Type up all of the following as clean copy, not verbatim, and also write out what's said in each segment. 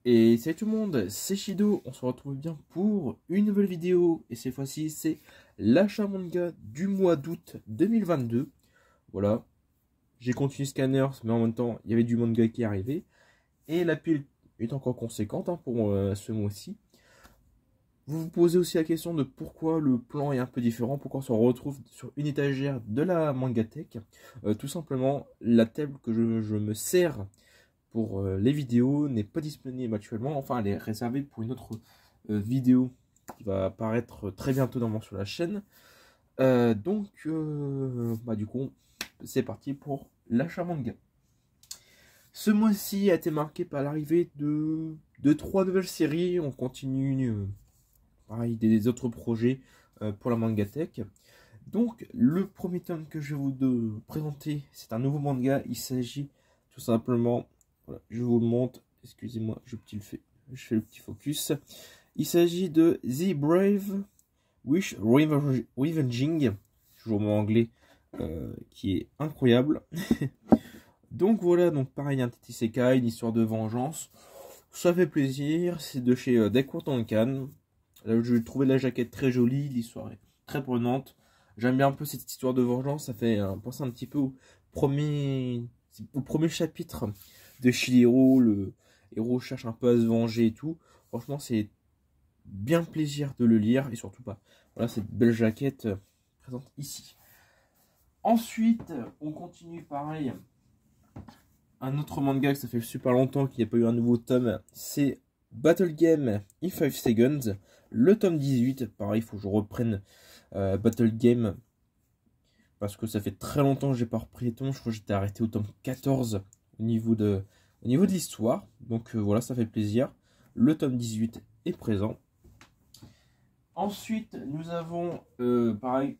Et salut tout le monde, c'est Shido, on se retrouve bien pour une nouvelle vidéo. Et cette fois-ci, c'est l'achat manga du mois d'août 2022. Voilà, j'ai continué Scanners, mais en même temps, il y avait du manga qui arrivait. Et la pile est encore conséquente pour ce mois-ci. Vous vous posez aussi la question de pourquoi le plan est un peu différent, pourquoi on se retrouve sur une étagère de la Mangatech. Tout simplement, la table que je me sers pour les vidéos n'est pas disponible actuellement. Enfin, elle est réservée pour une autre vidéo qui va apparaître très bientôt sur la chaîne. Du coup, c'est parti pour l'achat manga. Ce mois-ci a été marqué par l'arrivée de 3 nouvelles séries. On continue pareil, des autres projets pour la Mangatech. Donc, le premier tome que je vais vous présenter, c'est un nouveau manga. Il s'agit tout simplement, voilà, je vous le montre, excusez-moi, je fais le petit focus. Il s'agit de The Brave Wish Revenging, toujours mon anglais qui est incroyable. Donc voilà, donc pareil, un petit isekai, une histoire de vengeance. Ça fait plaisir, c'est de chez Delcourt Tonkam. Là, je trouvais la jaquette très jolie, l'histoire est très prenante. J'aime bien un peu cette histoire de vengeance, ça fait penser un petit peu au premier chapitre de Chihiro. Le héros cherche un peu à se venger et tout. Franchement, c'est bien plaisir de le lire et surtout pas. Voilà cette belle jaquette présente ici. Ensuite, on continue pareil. Un autre manga que ça fait super longtemps qu'il n'y a pas eu un nouveau tome, c'est Battle Game in 5 Seconds, le tome 18. Pareil, il faut que je reprenne Battle Game parce que ça fait très longtemps que j'ai pas repris les tomes. Je crois que j'étais arrêté au tome 14 au niveau de l'histoire. Donc voilà, ça fait plaisir. Le tome 18 est présent. Ensuite, nous avons pareil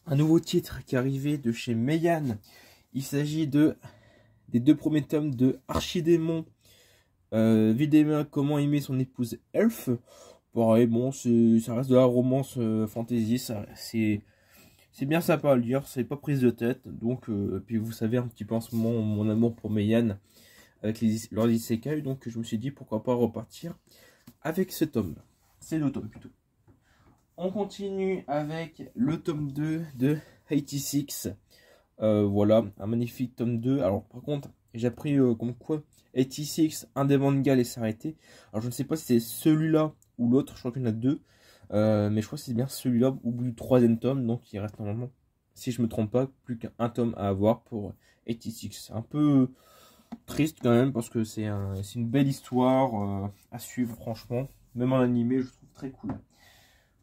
un nouveau titre qui est arrivé de chez Meian. Il s'agit des 2 premiers tomes de Archidémon, Videma, comment aimer son épouse Elf. Pareil, bon, ça reste de la romance fantasy, c'est bien sympa à lire, c'est pas prise de tête. Donc, puis vous savez un petit peu en ce moment mon amour pour Meian avec leurs isekai, donc je me suis dit pourquoi pas repartir avec ce tome. C'est 2 tomes plutôt. On continue avec le tome 2 de 86. Voilà, un magnifique tome 2. Alors par contre, j'ai appris comme quoi 86, un des mangas allait s'arrêter. Alors je ne sais pas si c'est celui-là ou l'autre, je crois qu'il y en a 2. Mais je crois que c'est bien celui-là au bout du 3e tome. Donc il reste normalement, si je me trompe pas, plus qu'un tome à avoir pour 86. C'est un peu triste quand même parce que c'est une belle histoire à suivre franchement. Même en animé, je trouve très cool.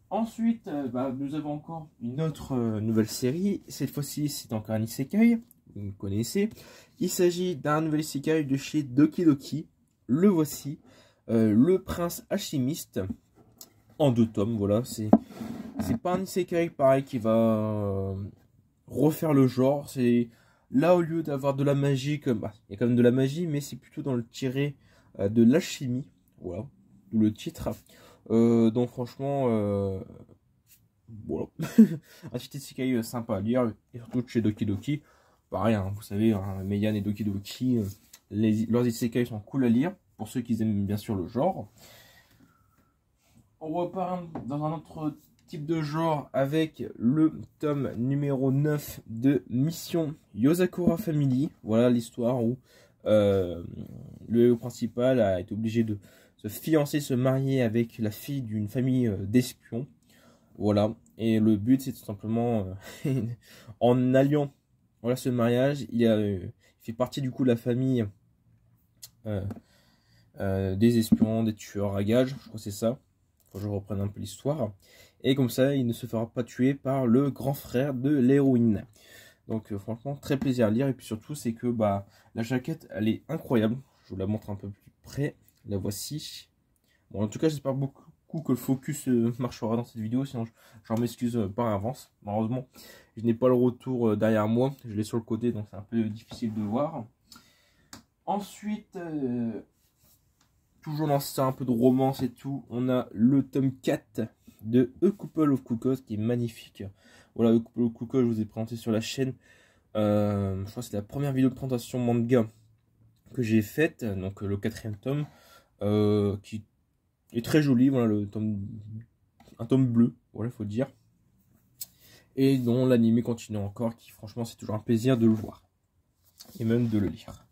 Ensuite, nous avons encore une autre nouvelle série. Cette fois-ci, c'est encore un isekai. Vous me connaissez. Il s'agit d'un nouvel isekai de chez Doki Doki. Le voici. Le prince alchimiste. En 2 tomes. Voilà. C'est pas un isekai pareil qui va refaire le genre. C'est là, au lieu d'avoir de la magie, il y a quand même de la magie, mais c'est plutôt dans le tiré de l'alchimie. Voilà. D'où le titre. Donc franchement, voilà. Un petit isekai sympa à lire, et surtout chez Doki Doki. Pareil, hein, vous savez, hein, Meian et Doki Doki, leurs isekai sont cool à lire, pour ceux qui aiment bien sûr le genre. On repart dans un autre type de genre avec le tome numéro 9 de Mission Yozakura Family. Voilà l'histoire où le héros principal a été obligé de se fiancer, se marier avec la fille d'une famille d'espions. Voilà. Et le but, c'est tout simplement, en alliant voilà, ce mariage, il fait partie du coup de la famille des espions, des tueurs à gages. Je crois que c'est ça. Faut que je reprenne un peu l'histoire. Et comme ça, il ne se fera pas tuer par le grand frère de l'héroïne. Donc franchement, très plaisir à lire. Et puis surtout, c'est que la jaquette, elle est incroyable. Je vous la montre un peu plus près. La voici. Bon, en tout cas, j'espère beaucoup que le focus marchera dans cette vidéo. Sinon, j'en m'excuse par avance. Malheureusement, je n'ai pas le retour derrière moi. Je l'ai sur le côté, donc c'est un peu difficile de voir. Ensuite, toujours dans un peu de romance et tout, on a le tome 4 de A Couple of Cuckoos qui est magnifique. Voilà, A Couple of Cuckoos, je vous ai présenté sur la chaîne. Je crois que c'est la première vidéo de présentation manga que j'ai faite, donc le 4e tome, qui est très joli, voilà, un tome bleu, voilà, faut dire, et dont l'anime continue encore, qui franchement c'est toujours un plaisir de le voir, et même de le lire.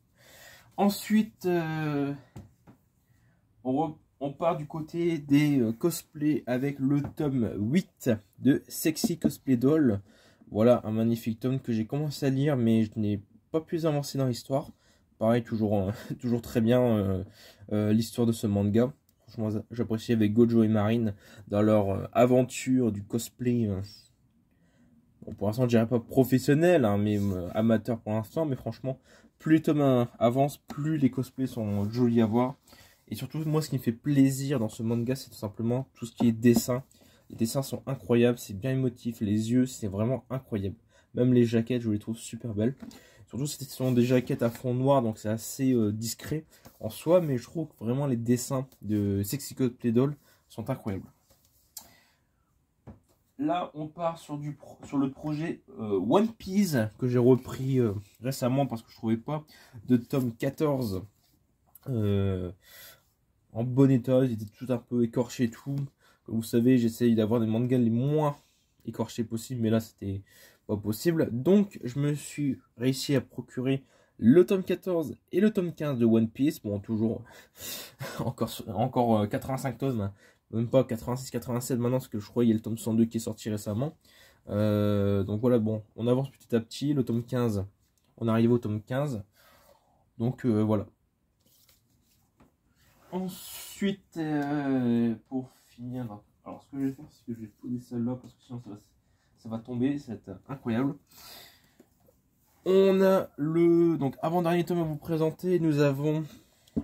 Ensuite, on part du côté des cosplays avec le tome 8 de Sexy Cosplay Doll. Voilà, un magnifique tome que j'ai commencé à lire, mais je n'ai pas pu avancer dans l'histoire. Pareil, toujours, toujours très bien l'histoire de ce manga. Franchement, j'apprécie avec Gojo et Marine dans leur aventure du cosplay. Bon, pour l'instant, je dirais pas professionnel, hein, mais amateur pour l'instant. Mais franchement, plus les tomes avancent, plus les cosplays sont jolis à voir. Et surtout, moi, ce qui me fait plaisir dans ce manga, c'est tout simplement tout ce qui est dessin. Les dessins sont incroyables, c'est bien émotif, les yeux, c'est vraiment incroyable. Même les jaquettes, je les trouve super belles. Surtout, ce sont des jaquettes à fond noir, donc c'est assez discret en soi. Mais je trouve que vraiment les dessins de Sexy Cosplay Doll sont incroyables. Là, on part sur le projet One Piece, que j'ai repris récemment parce que je ne trouvais pas de tome 14 en bon état. Ils étaient tout un peu écorchés et tout. Comme vous savez, j'essaye d'avoir des mangas les moins écorchés possible, mais là, c'était pas possible. Donc, je me suis réussi à procurer le tome 14 et le tome 15 de One Piece. Bon, toujours encore 85 tomes, hein. Même pas 86-87 maintenant, parce que je crois qu'il y a le tome 102 qui est sorti récemment. Donc voilà, bon, on avance petit à petit. Le tome 15, on arrive au tome 15. Donc voilà. Ensuite, pour finir, alors ce que je vais faire, c'est que je vais poser celle-là, parce que sinon ça va tomber, ça va être incroyable. On a donc avant-dernier tome à vous présenter, nous avons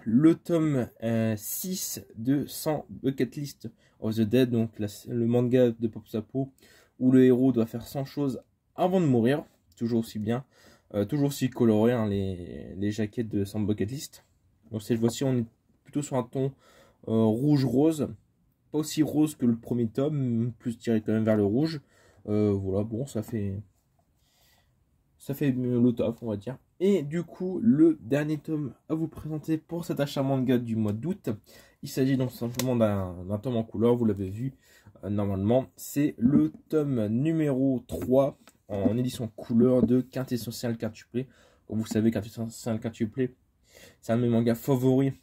le tome 6 de 100 Bucket List of the Dead, donc le manga de Pop Sapo, où le héros doit faire 100 choses avant de mourir, toujours aussi bien, toujours aussi coloré, hein, les jaquettes de 100 Bucket List. Donc cette fois-ci, on est plutôt sur un ton rouge-rose, pas aussi rose que le premier tome, plus tiré quand même vers le rouge. Voilà, bon, ça fait le taf, on va dire. Et du coup, le dernier tome à vous présenter pour cet achat manga du mois d'août, il s'agit donc simplement d'un tome en couleur, vous l'avez vu normalement. C'est le tome numéro 3 en édition couleur de Quintessential Quintuplé. Comme vous savez, Quintessential Quintuplé, c'est un de mes mangas favoris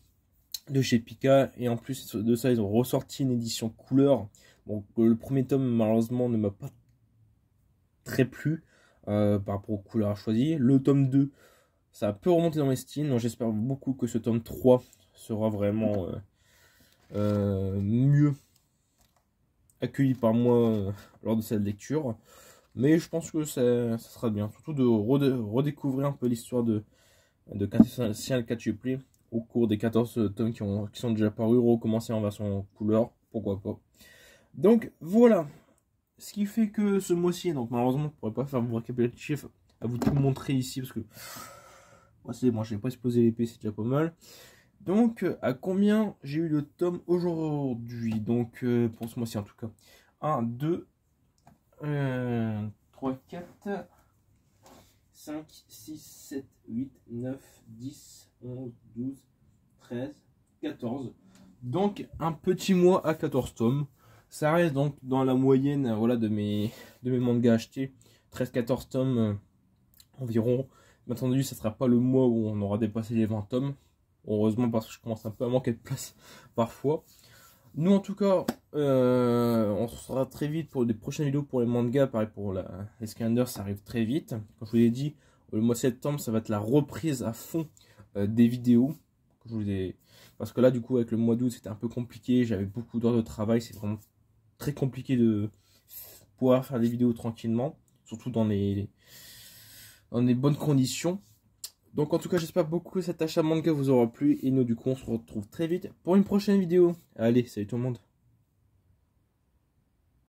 de chez Pika. Et en plus de ça, ils ont ressorti une édition couleur. Bon, le premier tome, malheureusement, ne m'a pas très plu. Par rapport aux couleurs choisies. Le tome 2, ça a un peu remonté dans mes styles, donc j'espère beaucoup que ce tome 3 sera vraiment mieux accueilli par moi lors de cette lecture. Mais je pense que ça sera bien, surtout de redécouvrir un peu l'histoire de Quintessential Quintuplé au cours des 14 tomes qui sont déjà parus, recommencer en version couleur, pourquoi pas. Donc voilà. Ce qui fait que ce mois-ci, donc malheureusement, je ne pourrais pas faire mon récapitulatif à vous tout montrer ici parce que c'est bon, je n'ai pas explosé l'épée, c'est déjà pas mal. Donc, à combien j'ai eu le tome aujourd'hui? Donc, pour ce mois-ci en tout cas, 1, 2, 3, 4, 5, 6, 7, 8, 9, 10, 11, 12, 13, 14. Donc, un petit mois à 14 tomes. Ça reste donc dans la moyenne voilà, de mes mangas achetés. 13-14 tomes environ. Bien entendu, ça ne sera pas le mois où on aura dépassé les 20 tomes. Heureusement, parce que je commence un peu à manquer de place parfois. Nous, en tout cas, on se retrouvera très vite pour des prochaines vidéos pour les mangas. Pareil pour les calendars, ça arrive très vite. Comme je vous l'ai dit, le mois de septembre, ça va être la reprise à fond des vidéos. Parce que là, du coup, avec le mois d'août, c'était un peu compliqué. J'avais beaucoup d'heures de travail. C'est vraiment très compliqué de pouvoir faire des vidéos tranquillement, surtout dans les bonnes conditions. Donc en tout cas, j'espère beaucoup que cet achat manga vous aura plu et nous du coup on se retrouve très vite pour une prochaine vidéo. Allez, salut tout le monde.